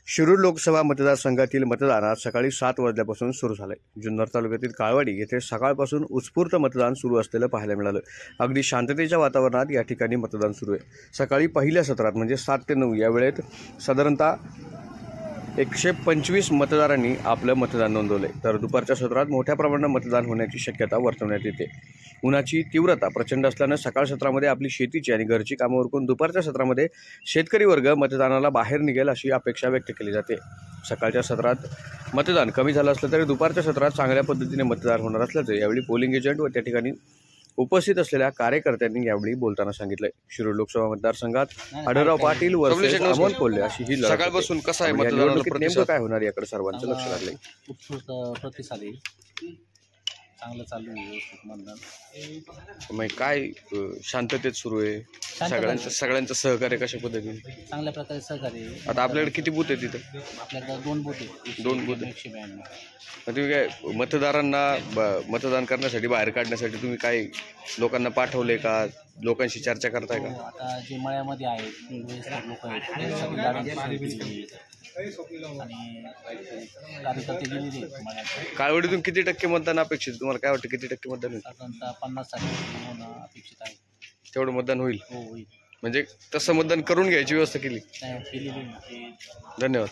शिरूर लोकसभा मतदारसंघातील मतदान आज सकाळी 7 वाजल्यापासून सुरू झाले। जुन्नर तालुक्यातील काळवाडी येथे सकाळपासून उत्स्फूर्त मतदान सुरू असलेलं पाहायला मिळालं। अगदी शांततेच्या वातावरणात या ठिकाणी मतदान सुरू आहे। सकाळी पहिल्या सत्रात म्हणजे 7 ते 9 या वेळेत साधारणतः 125 मतदारांनी आपलं मतदान नोंदवले, तर दुपारच्या सत्रात मोठ्या प्रमाणात मतदान होण्याची शक्यता वर्तवण्यात येते। उन्हाची तीव्रता प्रचंड असल्याने सकाळ सत्रामध्ये आपली शेतीची आणि घरची कामं उरकून दुपारच्या सत्रामध्ये शेतकरी वर्ग मतदानाला बाहेर निघेल अशी अपेक्षा व्यक्त केली जाते। सकाळच्या सत्रात मतदान कमी झालं असलं तरी दुपारच्या सत्रात चांगल्या पद्धतीने मतदान होणार असल्याचे यावेळी पोलिंग एजंट व त्या ठिकाणी उपस्थित असलेल्या कार्यकर्त्यांनी यावेळी बोलताना सांगितले। शिरूर लोकसभा मतदारसंघात आढळराव पाटील वर्सेस अमोल कोल्हे अशी ही लढत सकाळपासून कसं आहे मतदानाला नेमकं काय होणार याकडे सर्वांचं लक्ष लागले। उत्स्फूर्त प्रतिसाद आहे, चांगलं चालू आहे व्यवस्थित मतदान। मग काय शांततेत सुरू आहे, सगळ्यांचं सहकार्य कशा पद्धतीने चांगल्या प्रकारे सहकार्य आहे। आता आपल्याकडे किती बूथ आहे तिथं? आपल्याकडे 2 बूथ आहेत, 2 बूथ 192। तुम्ही काय मतदारांना मतदान करण्यासाठी बाहेर काढण्यासाठी तुम्ही काय लोकांना पाठवले का, लोकांशी चर्चा करताय का? आता जे मळ्यामध्ये आहेत वयस्कर लोक आहेत त्यांच्यासाठी गाड्यांची सोय केली आणि कार्यकर्ते गेलेले आहेत मळ्यात। काळवडीतून किती टक्के मतदान अपेक्षित, तुम्हाला काय वाटतं किती टक्के मतदान होईल? साधारणतः 50% होणं अपेक्षित आहे। तेवढं मतदान होईल? हो, होईल। म्हणजे तसं मतदान करून घ्यायची व्यवस्था केली? केलेली आहे। धन्यवाद।